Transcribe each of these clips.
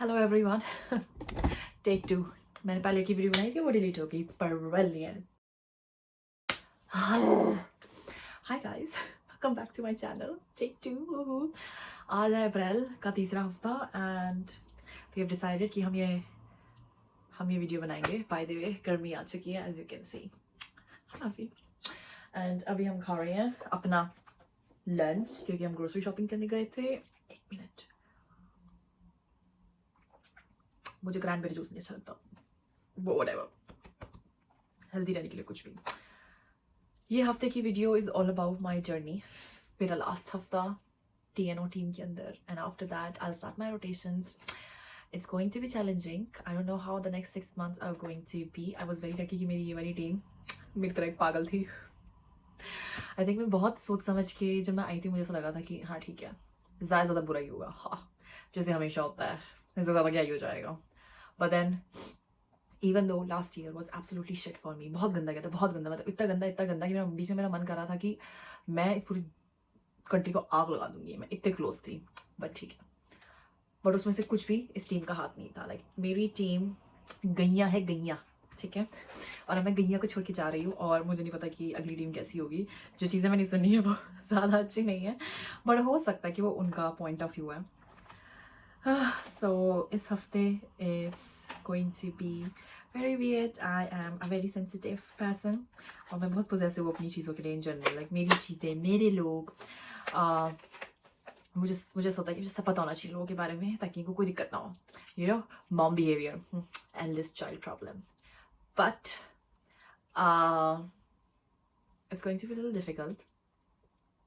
Hello everyone take 2। मैंने पहले की वीडियो बनाई थी, वो डिलीट हो गई। Brilliant. Hi guys, welcome back to my channel tech 2। आज है अप्रैल का तीसरा हफ्ता एंड वी हैव डिसाइडेड कि हम ये वीडियो बनाएंगे। बाय द वे गर्मी आ चुकी है, as you can see. And अभी हम खा रहे हैं अपना लंच क्योंकि हम ग्रोसरी शॉपिंग करने गए थे। एक मिनट, मुझे क्रैनबेरी जूस नहीं अच्छा लगता, वो व्हाटएवर, हेल्दी रहने के लिए कुछ भी। ये हफ्ते की video is all about my journey. मेरा लास्ट हफ्ता TNO टीम के अंदर and after that I will start my rotations. It's going to be challenging. I don't know how the next 6 months are going to be. I was very lucky कि मेरी ये वाली team मेरी तरह एक पागल थी. I think मैं बहुत सोच समझ के जब मैं आई थी मुझे ऐसा लगा था कि हाँ ठीक है, ज़्यादा बुरा ही होगा, हाँ जैसे हमेशा होता है, इससे ज़्यादा क्या ही हो जाएगा. But then even though last year was absolutely shit for me, बहुत गंदा गया था, बहुत गंदा, मतलब इतना गंदा कि मेरा बीच में मेरा मन कर रहा था कि मैं इस पूरी कंट्री को आग लगा दूंगी. मैं इतने क्लोज थी, बट ठीक है. बट उसमें से कुछ भी इस टीम का हाथ नहीं था. लाइक मेरी टीम गैया है, गैया, ठीक है, और अब मैं गैया को छोड़ के जा रही हूँ और मुझे नहीं पता कि अगली टीम कैसी होगी. जो चीज़ें मैंने सुनी है वो ज़्यादा अच्छी नहीं है, बट हो सकता है कि वो उनका पॉइंट ऑफ व्यू है. So इस हफ्ते is going to be very weird. I am a very sensitive person और मैं बहुत possessive हूँ अपनी चीज़ों के लिए in general. Like मेरी चीज़ें, मेरे लोग, मुझे ऐसा होता है कि मुझे सब पता होना चाहिए लोगों के बारे में ताकि इनको कोई दिक्कत ना हो. You know, mom behavior, eldest child problem. But it's going to be a little difficult.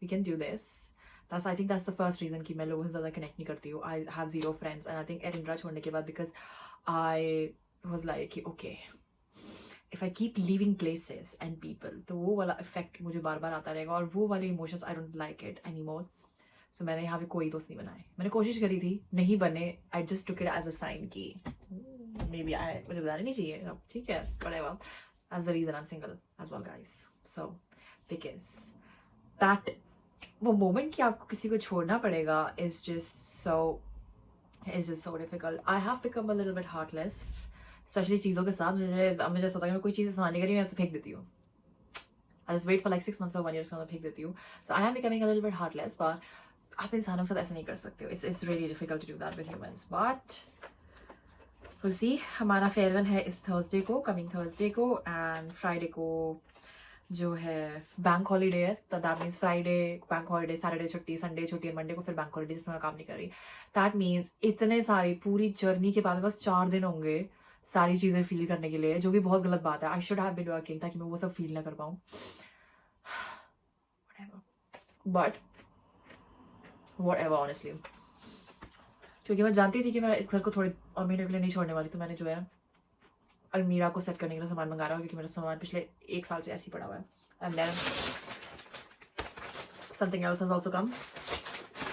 We can do this. I think that's the first reason कि मैं लोगों से ज़्यादा connect नहीं करती हूँ. I have zero friends and I think Edinburgh छोड़ने के बाद because I was like okay, if I keep leaving places and people, तो वो वाला effect मुझे बार बार आता रहेगा और वो वाले emotions I don't like it anymore. So मैंने यहाँ पे कोई दोस्त नहीं बनाए. मैंने कोशिश करी थी, नहीं बने. I just took it as a sign कि maybe मुझे बताना नहीं चाहिए, ठीक है, whatever. That's the reason I'm single as well, guys. So because that वो मोमेंट कि आपको किसी को छोड़ना पड़ेगा is just so difficult. I have become a little bit heartless, especially चीज़ों के साथ. मुझे ऐसा होता है कि मैं कोई चीज़ संभालने के लिए मैं ऐसे फेंक देती हूँ. I just wait for like 6 months or 1 year उसके बाद फेंक देती हूँ. So I am becoming a little bit heartless, but आप इंसानों के साथ ऐसा नहीं कर सकते हो. It's really difficult to do that with humans, but we'll see. हमारा फेयरवेल है इस थर्सडे को, कमिंग थर्सडे को, एंड फ्राइडे को जो है बैंक हॉलीडे है. तो that means Friday bank holiday, Saturday छुट्टी, संडे छुट्टी, और मंडे को फिर बैंक हॉलीडे जिसमें मैं काम नहीं कर रही. दैट मीन्स इतने सारी पूरी जर्नी के बाद बस 4 दिन होंगे सारी चीज़ें फील करने के लिए, जो कि बहुत गलत बात है. I should have been working ताकि मैं वो सब फील ना कर पाऊँ. बट व्हाटएवर ऑनेस्टली, क्योंकि मैं जानती थी कि मैं इस घर को थोड़े और महीनों के लिए नहीं छोड़ने वाली, तो मैंने जो है अलमीरा को सेट करने के लिए सामान मंगा रहा हूँ क्योंकि मेरा सामान पिछले 1 साल से ऐसे ही पड़ा हुआ है. And then something else has also come,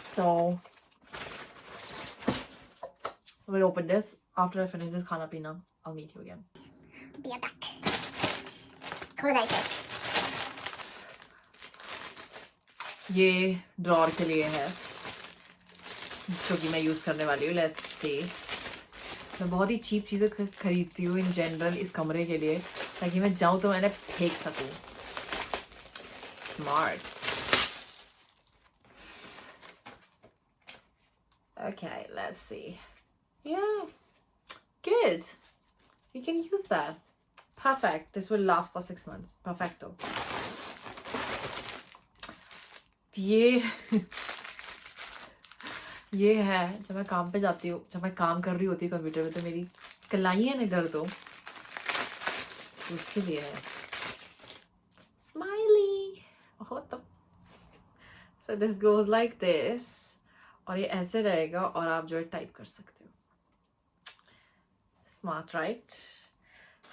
so we'll open this after I finish this khana pina. I'll meet you again. Be back. Close eyes. ये ड्रॉर के लिए है जो कि मैं यूज करने वाली हूँ. Let's see. मैं बहुत ही चीप चीज़ें खरीदती हूँ इन जनरल इस कमरे के लिए ताकि मैं जाऊँ तो मैंने फेंक सकूँ. Smart. Okay, let's see. Yeah, good. We can use that. Perfect. This will last for 6 months. Perfecto. ये है जब मैं काम पे जाती हूँ, जब मैं काम कर रही होती हूँ कंप्यूटर में, तो मेरी कलाइयाँ नहीं दर्द हो, उसके लिए है. Smiley. So this goes like this, और ये ऐसे रहेगा और आप जो है टाइप कर सकते हो. Smart, right?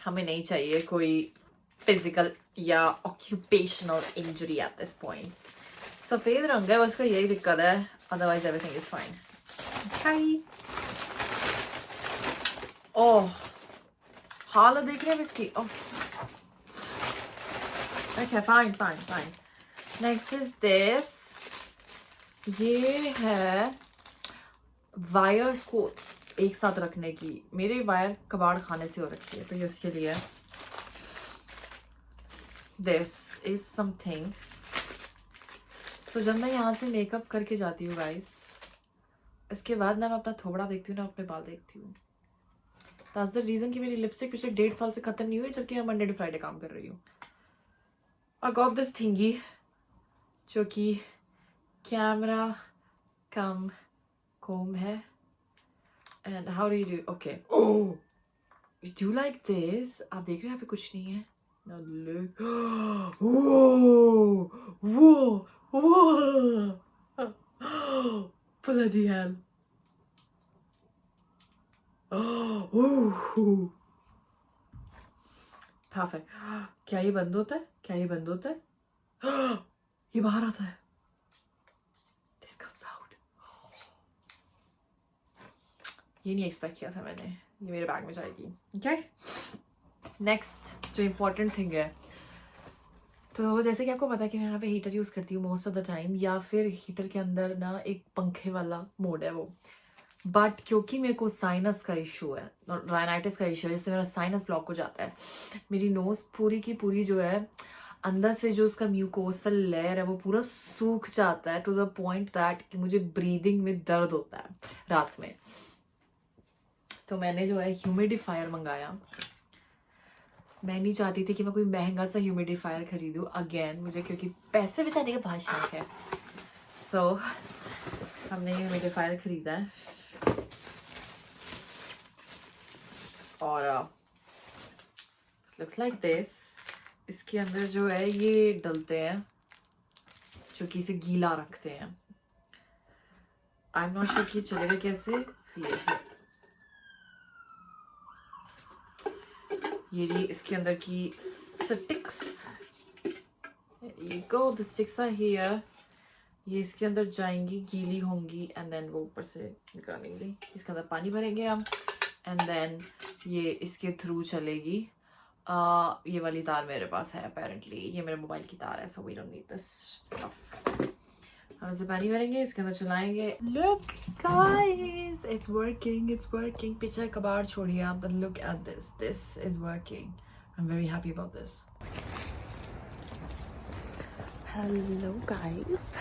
हमें नहीं चाहिए कोई फिजिकल या occupational injury at this point. सफ़ेद रंग है, बस का यही दिक्कत है, otherwise everything is fine. Hi. Oh, हालत देख रहे हैं इसकी. Oh, okay, fine. Next is this. ये है वायर्स को एक साथ रखने की, मेरे वायर कबाड़ खाने से हो रखी है, तो ये उसके लिए दिस इज समथिंग। सो जब मैं यहाँ से मेकअप करके जाती हूँ गाइस, इसके बाद ना मैं अपना थोबड़ा देखती हूँ ना अपने बाल देखती हूँ। दैट्स द रीजन कि मेरी लिपस्टिक पिछले 1.5 साल से खत्म नहीं हुई, जबकि मैं मंडे टू फ्राइडे काम कर रही हूँ। आई गॉट दिस थिंगी जो कि कैमरा कम comb है। And how do you do? Okay. Oh, you do like this? आप देख रहे हैं यहाँ पे कुछ नहीं है। Now look. Whoa, whoa, whoa. Bloody hell. Oh, perfect. क्या ये बंद होता है? क्या ये बंद होता है? ये बाहर आता है। This comes out. ये नहीं एक्सपेक्ट किया था मैंने, ये मेरे बैग में जाएगी। ओके, नेक्स्ट जो इम्पोर्टेंट थिंग है, तो जैसे कि आपको पता है कि मैं यहाँ पे हीटर यूज़ करती हूँ मोस्ट ऑफ द टाइम, या फिर हीटर के अंदर ना एक पंखे वाला मोड है वो। बट क्योंकि मेरे को साइनस का इशू है, राइनाइटिस का इशू है, जिससे मेरा साइनस ब्लॉक हो जाता है, मेरी नोज पूरी की पूरी जो है अंदर से जो उसका म्यूकोसल लेयर है वो पूरा सूख जाता है, टू द पॉइंट दैट कि मुझे ब्रीदिंग में दर्द होता है रात में। तो मैंने जो है ह्यूमिडिफायर मंगाया। मैं नहीं चाहती थी कि मैं कोई महंगा सा ह्यूमिडिफायर खरीदूं अगेन, मुझे क्योंकि पैसे बचाने का बहुत शौक है। सो हमने ह्यूमिडिफायर खरीदा है और लुक्स लाइक दिस। इसके अंदर जो है ये डलते हैं जो कि इसे गीला रखते हैं। आई एम नॉट श्योर कि चलेगा कैसे। ये जी इसके अंदर की स्टिक्स, ये go the sticks are here. ये इसके अंदर जाएंगी, गीली होंगी, एंड देन वो ऊपर से निकालेंगे। इसके अंदर पानी भरेंगे हम, एंड देन ये इसके थ्रू चलेगी। ये वाली तार मेरे पास है अपेरेंटली, ये मेरे मोबाइल की तार है, so we don't need this stuff. हम इसे पानी भरेंगे, इसके अंदर चलाएंगे। Look guys, it's working, it's working. पीछे कबाड़ छोड़िए आप, but look at this, this is working. I am very happy about this. Hello guys,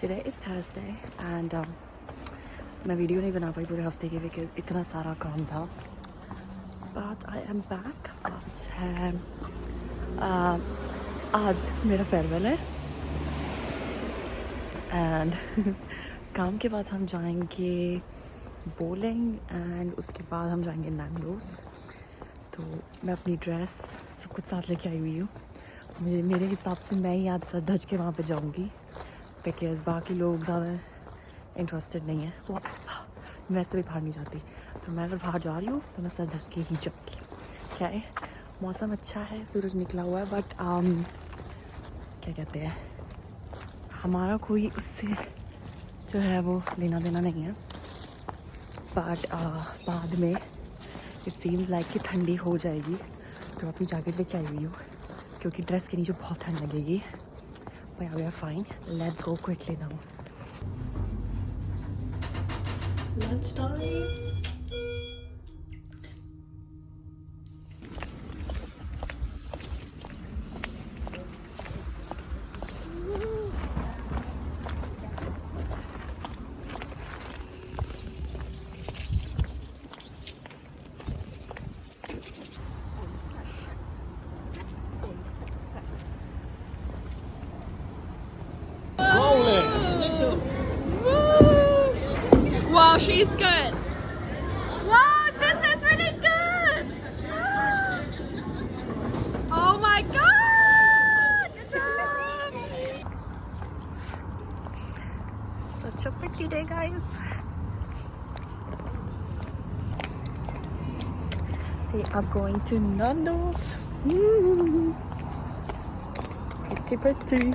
today is Thursday and मैं वीडियो नहीं बना पाई पूरे हफ्ते की बिकॉज इतना सारा काम था, बट आई एम बैक। आज है आज मेरा फेयरवेल है एंड काम के बाद हम जाएंगे बोलिंग एंड उसके बाद हम जाएंगे नैंडोस। तो मैं अपनी ड्रेस सब कुछ साथ लेके आई हुई हूँ। मेरे हिसाब से मैं ही आज सज धज के वहाँ पे जाऊँगी बिकॉज बाकी लोग ज़्यादा इंटरेस्टेड नहीं है। वो मैं वैसे भी बाहर नहीं जाती, तो मैं अगर बाहर जा रही हूँ तो मैं सज धज के ही जाऊँगी। क्या है, मौसम अच्छा है, सूरज निकला हुआ है, बट क्या कहते हैं, हमारा कोई उससे जो है वो लेना देना नहीं है। बट बाद में इट सीम्स लाइक कि ठंडी हो जाएगी, तो अपनी जैकेट लेके आई हुई हूँ क्योंकि ड्रेस के नीचे बहुत ठंड लगेगी। But we are fine, let's go quickly now. Lunch time. Wow, she's good. Wow, this is really good. Oh my god! Good job. Such a pretty day, guys. We are going to Nando's. Pretty, pretty.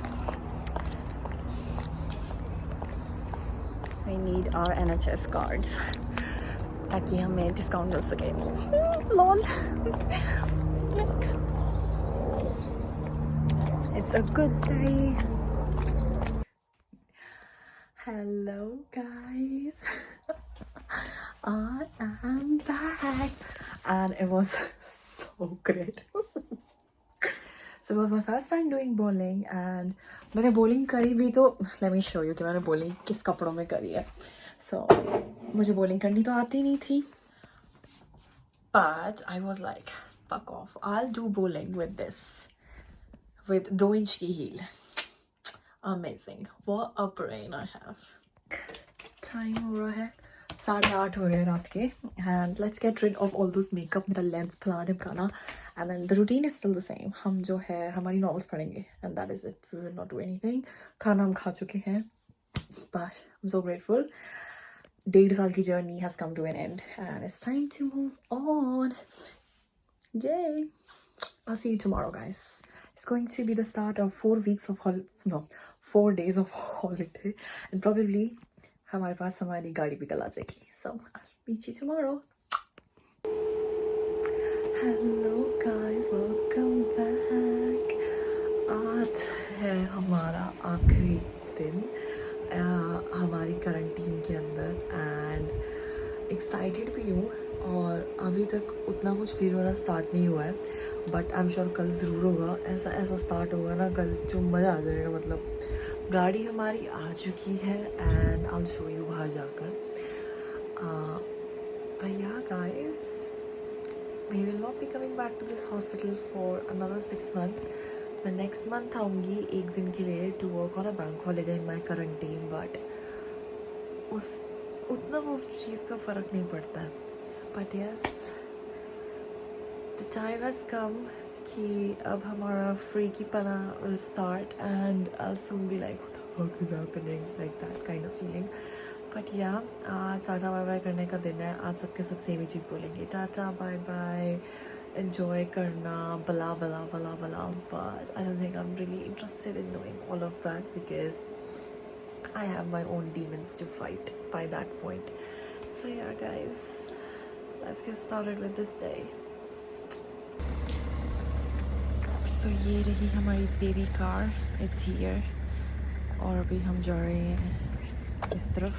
We need our NHS cards ताकि हमें discount मिल सके। Lol. Look. It's a good day. Hello guys. I am back and it was so great. So it was my first time doing bowling and मैंने bowling करी भी तो let me show you कि मैंने bowling किस कपड़ों में करी है. So मुझे bowling करनी तो आती नहीं थी, but I was like fuck off, I'll do bowling with this, with 2 inch की heel. Amazing, what a brain I have. Time हो रहा है 8:30 हो गए रात के and let's get rid of all those makeup. मेरा लेंस फैला ढिमकाना and then the routine is still the same. हम जो है हमारी novels पढ़ेंगे and that is it. We will not do anything. खाना हम खा चुके हैं but I'm so grateful. 1.5 साल की journey has come to an end and it's time to move on. Yay! I'll see you tomorrow, guys. It's going to be the start of 4 weeks of 4 days of holiday and probably हमारे पास हमारी गाड़ी भी कल आ जाएगी. So I'll meet you tomorrow. Hello guys, welcome back. आज है हमारा आखिरी दिन हमारी करंटीन के अंदर and excited भी हूँ और अभी तक उतना कुछ फील होना स्टार्ट नहीं हुआ है बट आई एम श्योर कल ज़रूर होगा. ऐसा स्टार्ट होगा ना कल जो मज़ा आ जाएगा. मतलब गाड़ी हमारी आ चुकी है and I will show you बाहर जाकर. भैया guys, we will not be coming back to this hospital for another 6 months. मैं next month आऊँगी 1 दिन के लिए to work on a bank holiday in my current team, but उतना वो चीज़ का फ़र्क नहीं पड़ता है. But yes, the time has come कि अब हमारा free की पना will start and I'll soon be like what the fuck is happening, like that kind of feeling. But yeah, आज टाटा बाय बाय करने का दिन है. आज सबके सब सेम ही चीज़ बोलेंगे, टाटा बाय बाय, enjoy करना, blah blah blah blah. But I don't think I'm really interested in knowing all of that because I have my own demons to fight by that point. So yeah guys, let's get started with this day. So ये रही हमारी baby car, it's here. और अभी हम जा रहे हैं इस तरफ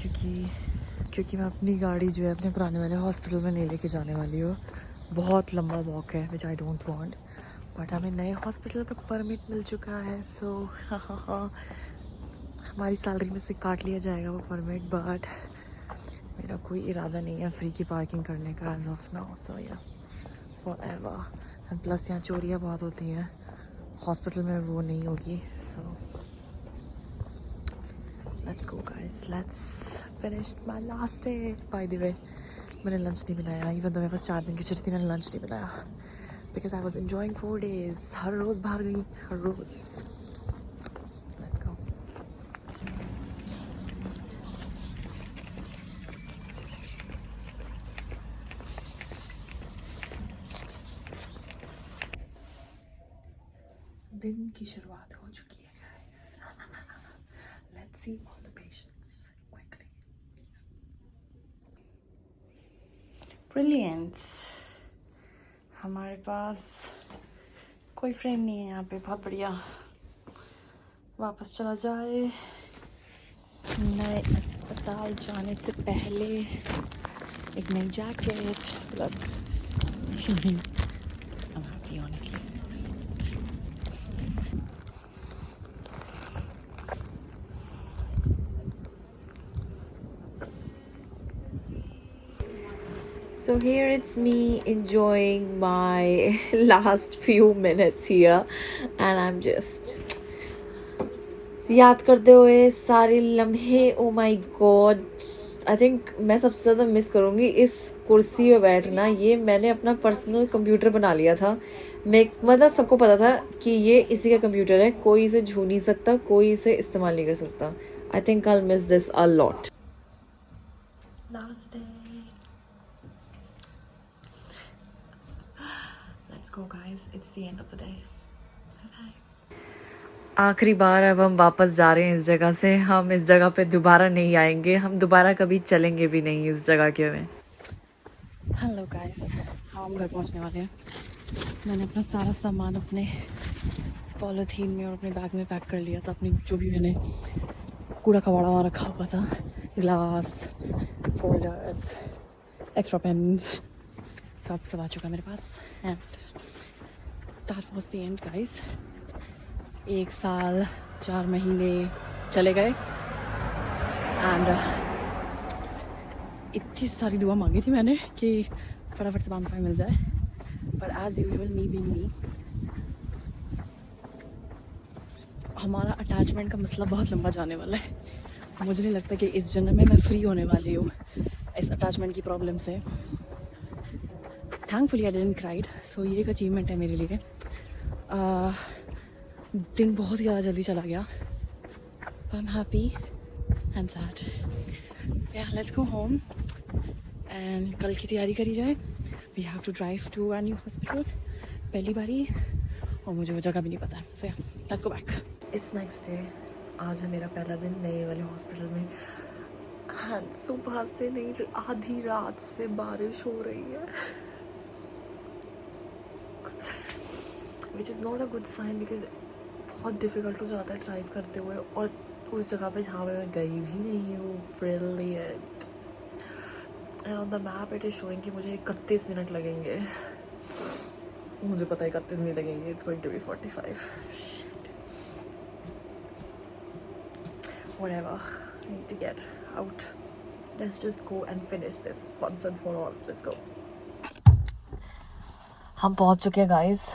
क्योंकि मैं अपनी गाड़ी जो है अपने पुराने वाले हॉस्पिटल में नहीं लेके जाने वाली हूँ. बहुत लंबा वॉक है विच आई डोंट वांट बट हमें नए हॉस्पिटल का परमिट मिल चुका है. सो हमारी सैलरी में से काट लिया जाएगा वो परमिट बट मेरा कोई इरादा नहीं है फ्री की पार्किंग करने का एज ऑफ नाउ. सो या व्हाटएवर. एंड प्लस यहाँ चोरियाँ बहुत होती हैं, हॉस्पिटल में वो नहीं होगी. So let's go guys, let's finish my last day. By the way मैंने लंच नहीं बनाया, इवन तो मेरे पास 4 दिन की छुट्टी थी, मैंने लंच नहीं बनाया because I was enjoying 4 days. हर रोज़ बाहर गई, हर रोज़. Let's go. दिन की शुरुआत हो चुकी है guys. Let's see all the patients quickly. Brilliant. हमारे पास कोई फ्रेंड नहीं है यहाँ पे, बहुत बढ़िया. वापस चला जाए. नए अस्पताल जाने से पहले एक नई जैकेट, मतलब I'm happy honestly. So here it's me enjoying my last few minutes here and I'm just याद करते हुए सारे लम्हे. Oh my God, I think मैं सबसे ज़्यादा मिस करूँगी इस कुर्सी पे बैठना. ये मैंने अपना पर्सनल कंप्यूटर बना लिया था. मतलब सबको पता था कि ये इसी का कंप्यूटर है, कोई इसे छू नहीं सकता, कोई इसे इस्तेमाल नहीं कर सकता. I think I will miss this a lot. Last day. Go guys, it's the end of the day. Bye. आखिरी बार अब हम वापस जा रहे हैं इस जगह से. हम इस जगह पे दोबारा नहीं आएंगे, हम दोबारा कभी चलेंगे भी नहीं इस जगह के में. हेलो गाइस, हम घर पहुंचने वाले हैं. मैंने अपना सारा सामान अपने पॉलीथीन में और अपने बैग में पैक कर लिया था. अपनी जो भी मैंने कूड़ा कबाड़ा वहाँ रखा हुआ था ग्लास, फोल्डर्स, एक्स्ट्रा पेन्स, सब आ चुका मेरे पास. And that was the end guys. 1 साल 4 महीने चले गए एंड इतनी सारी दुआ मांगी थी मैंने कि फटाफट से 5 मिल जाए. But as usual me being me, हमारा अटैचमेंट का मसला बहुत लंबा जाने वाला है. मुझे नहीं लगता कि इस जन्म में मैं फ्री होने वाली हूँ इस अटैचमेंट की प्रॉब्लम से. थैंकफुली आई डिडंट क्राइड, सो ये एक अचीवमेंट है मेरे लिए. दिन बहुत ही ज़्यादा जल्दी चला गया. I am happy and sad. या लेट्स गो होम एंड कल की तैयारी करी जाए. We have to drive to a new hospital, पहली बारी, और मुझे वो जगह भी नहीं पता है. सो या let's go back. It's next day. आज है मेरा पहला दिन नए वाले हॉस्पिटल में. हाँ, सुबह से नहीं, आधी रात से बारिश हो रही है, which is not a good sign because बहुत डिफ़िकल्ट हो जाता है ड्राइव करते हुए. और उस जगह पे जहाँ पे मैं गई भी नहीं हूँ freely and on the map it is showing कि मुझे 31 मिनट लगेंगे. मुझे पता है 31 नहीं लगेंगे. It's going to be 45. Whatever, I need to get out. Let's just go and finish this once and for all. Let's go. हम पहुंच चुके हैं गाइस.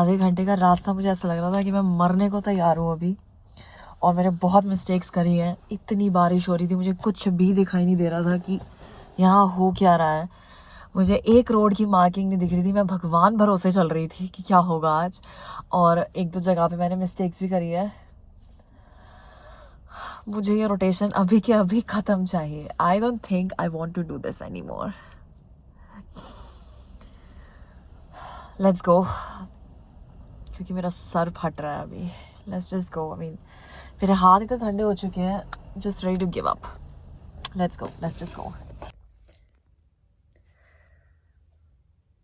आधे घंटे का रास्ता, मुझे ऐसा लग रहा था कि मैं मरने को तैयार हूँ अभी. और मैंने बहुत मिस्टेक्स करी हैं. इतनी बारिश हो रही थी, मुझे कुछ भी दिखाई नहीं दे रहा था कि यहाँ हो क्या रहा है. मुझे एक रोड की मार्किंग नहीं दिख रही थी. मैं भगवान भरोसे चल रही थी कि क्या होगा आज. और 1-2 जगह पे मैंने मिस्टेक्स भी करी है. मुझे ये रोटेशन अभी के अभी ख़त्म चाहिए. I don't think I want to do this any more. Let's go, क्योंकि मेरा सर फट रहा है अभी. Let's just go. I mean मेरे हाथ इतने ठंडे हो चुके हैं. Just ready to give up. Let's go, let's just go.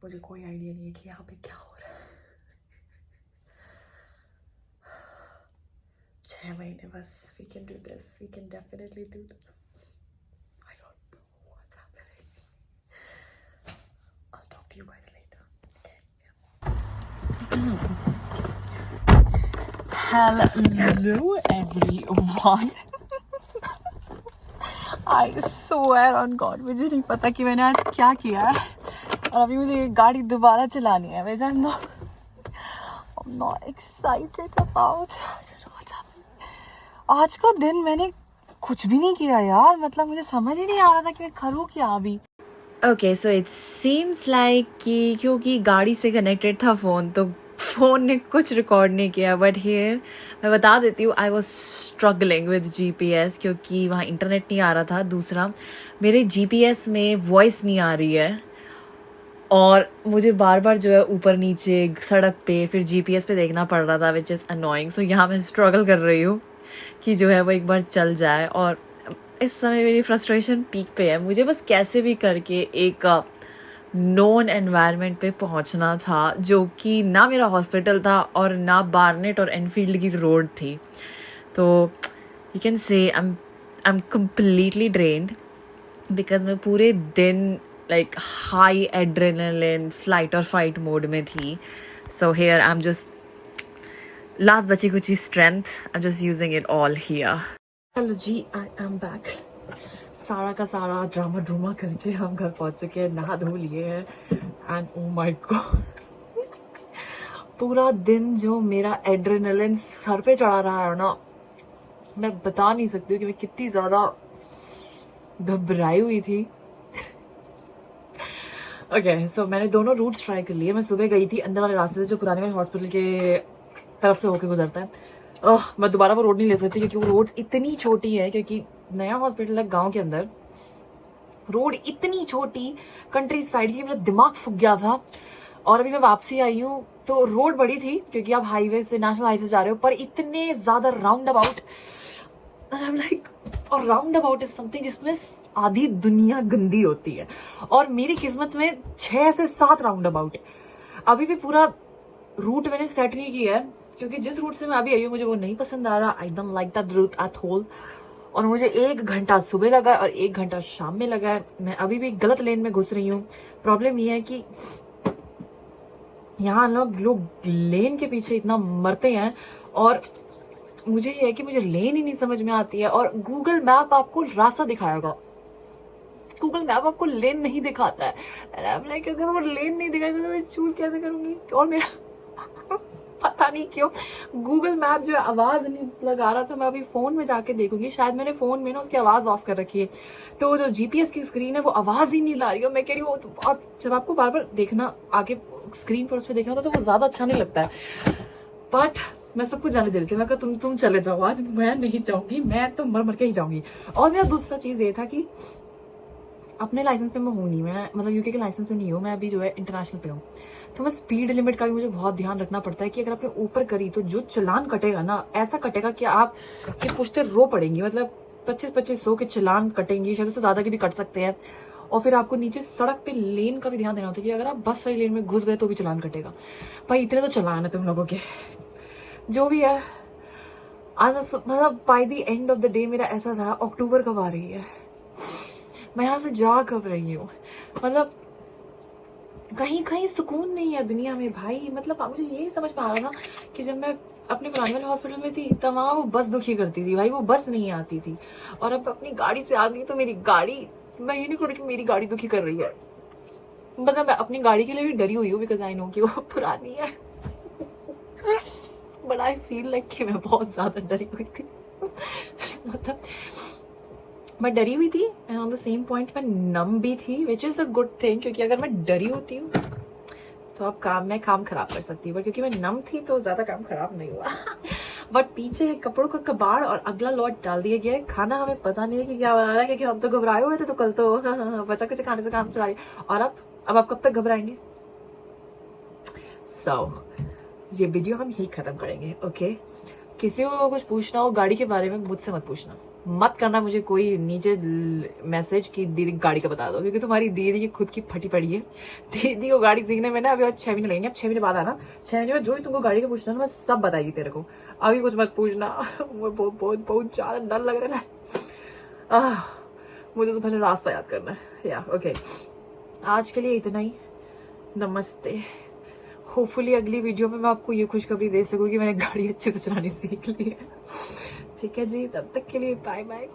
मुझे कोई आइडिया नहीं है कि यहाँ पे क्या हो रहा है. 6 महीने बस. We can do this. We can definitely do this. I don't know what's happening. I'll talk to you guys later. Hello everyone. I swear on God, मुझे नहीं पता कि मैंने आज क्या किया है. और अभी मुझे ये गाड़ी दोबारा चलानी है. वैसे I'm not excited about. आज का दिन मैंने कुछ भी नहीं किया यार. मतलब मुझे समझ ही नहीं आ रहा था कि मैं करूँ क्या अभी. Okay, so it seems like कि क्योंकि गाड़ी से कनेक्टेड था फ़ोन, तो फ़ोन ने कुछ रिकॉर्ड नहीं किया. बट हियर मैं बता देती हूँ, I was struggling with GPS क्योंकि वहाँ इंटरनेट नहीं आ रहा था. दूसरा, मेरे GPS में वॉइस नहीं आ रही है और मुझे बार बार जो है ऊपर नीचे सड़क पे फिर GPS पे देखना पड़ रहा था, विच इज़ अनोइंग. सो यहाँ मैं स्ट्रगल कर रही हूँ कि जो है वो एक बार चल जाए. और इस समय मेरी फ्रस्ट्रेशन पीक पे है. मुझे बस कैसे भी करके एक नोन एनवायरनमेंट पे पहुंचना था, जो कि ना मेरा हॉस्पिटल था और ना बार्नेट और एनफील्ड की रोड थी. तो you can say I am completely drained because मैं पूरे दिन लाइक हाई एड्रेनलिन फ्लाइट और फाइट मोड में थी. So here I am just last बची कुची strength, I am just using it all here. Hello ji, I am back. सारा का सारा ड्रामा करके हम घर पहुंच चुके हैं. नहा धो लिए हैं एंड ओ माय गॉड, पूरा दिन जो मेरा एड्रेनलिन सर पे चढ़ा रहा है ना, मैं बता नहीं सकती हूँ कि मैं कितनी ज़्यादा घबराई हुई थी. ओके, सो मैंने दोनों रूट्स ट्राई कर लिए. मैं सुबह गई थी अंदर वाले रास्ते से जो पुराने वाले हॉस्पिटल के तरफ से होके गुजरता है. मैं दोबारा वो रोड नहीं ले सकती क्योंकि वो रोड इतनी छोटी है, क्योंकि नया हॉस्पिटल है गांव के अंदर. रोड इतनी छोटी कंट्री साइड की, मेरा दिमाग फूक गया था. और अभी मैं वापसी आई हूँ तो रोड बड़ी थी क्योंकि आप हाईवे से, नेशनल हाईवे से जा रहे हो, पर इतने ज्यादा राउंड अबाउट. और राउंड अबाउट इज समथिंग जिसमें आधी दुनिया गंदी होती है और मेरी किस्मत में 6 से 7 राउंड अबाउट. अभी भी पूरा रूट मैंने सेट नहीं किया है क्योंकि जिस रूट से मैं अभी आई हूँ मुझे वो नहीं पसंद आ रहा. I don't like that route at all. और मुझे 1 घंटा सुबह लगा और 1 घंटा शाम में लगा है। मैं अभी भी गलत लेन में घुस रही हूँ। प्रॉब्लम ये है कि यहाँ लोग लेन के पीछे इतना मरते हैं और मुझे ये है कि मुझे लेन ही नहीं समझ में आती है। और गूगल मैप आपको रास्ता दिखाएगा, गूगल मैप आपको लेन नहीं दिखाता है। लाइक अगर वो लेन नहीं दिखाएगा तो मैं चूज कैसे करूंगी? और मेरा पता नहीं क्यों गूगल मैप जो आवाज नहीं लगा रहा था। मैं अभी फोन में जाके देखूंगी, शायद मैंने फोन में ना उसकी आवाज ऑफ कर रखी है, तो जो जीपीएस की स्क्रीन है वो आवाज ही नहीं ला रही है। मैं कह रही हूँ और जब आपको बार बार देखना आगे स्क्रीन पर उस पर देखना होता है तो वो ज्यादा अच्छा नहीं लगता है। बट मैं सबको जाने दे रही थी, मैं कहा तुम चले जाओ, आज मैं नहीं जाऊंगी, मैं तो मर मर के ही जाऊंगी। और मेरा दूसरा चीज ये था कि अपने लाइसेंस पे मैं हूँ नहीं, मैं मतलब यूके के लाइसेंस पे नहीं हूँ, मैं अभी जो है इंटरनेशनल पे हूँ। तो मैं स्पीड लिमिट का भी मुझे बहुत ध्यान रखना पड़ता है कि अगर आपने ऊपर करी तो जो चलान कटेगा ना, ऐसा कटेगा कि आप के पुश्ते रो पड़ेंगी। मतलब 25-25 के चलान कटेंगे, शायद उससे ज्यादा के भी कट सकते हैं। और फिर आपको नीचे सड़क पे लेन का भी ध्यान देना होता है कि अगर आप बस वाली लेन में घुस गए तो भी चलान कटेगा। भाई इतने तो चलान है तुम लोगों के, जो भी है। आज मतलब by the end of the day मेरा ऐसा था, अक्टूबर कब आ रही है, मैं यहाँ से जा कब रही हूँ। मतलब कहीं कहीं सुकून नहीं है दुनिया में भाई। मतलब मुझे यही समझ में आ रहा था कि जब मैं अपने पुराने वाले हॉस्पिटल में थी तब वहाँ वो बस दुखी करती थी भाई, वो बस नहीं आती थी। और अब अपनी गाड़ी से आ गई तो मेरी गाड़ी, मैं ये नहीं कह रही कि मेरी गाड़ी दुखी कर रही है, मतलब मैं अपनी गाड़ी के लिए भी डरी हुई हूँ बिकॉज आई नो कि वो पुरानी है। बट आई फील लाइक कि मैं बहुत ज्यादा डरी हुई थी। मतलब मैं डरी हुई थी and on the same point मैं नम भी थी, which is a good thing, क्योंकि अगर मैं डरी होती हूँ तो अब मैं काम खराब कर सकती हूँ, बट क्योंकि मैं नम थी तो ज्यादा काम खराब नहीं हुआ। बट पीछे कपड़ों का कबाड़ और अगला लॉट डाल दिया गया है। खाना हमें पता नहीं है कि क्या बना रहा है, क्योंकि हम तो घबराए हुए थे, तो कल तो बचा कुछ खाने से काम चला रही। और अब आप कब तक घबराएंगे? सो ये वीडियो हम यही खत्म करेंगे। ओके, किसी को कुछ पूछना हो गाड़ी के बारे में मुझसे मत पूछना, मत करना मुझे कोई नीचे मैसेज की दीदी गाड़ी का बता दो, क्योंकि तुम्हारी दीदी की खुद की फटी पड़ी है। दीदी को गाड़ी सीखने में ना अभी और 6 महीने लगेंगे। अब 6 महीने बाद आना, 6 महीने में जो ही तुमको गाड़ी का पूछना ना मैं सब बताएगी तेरे को। अभी कुछ मत पूछना, मुझे बहुत बहुत बहुत ज्यादा डर लग रहा है। मुझे तो पहले रास्ता याद करना है। या ओके, आज के लिए इतना ही। नमस्ते। होपफुली अगली वीडियो में मैं आपको ये खुशखबरी दे सकूँ कि मैंने गाड़ी अच्छे से चलानी सीख ली है। ठीक है जी, तब तक के लिए बाय बाय।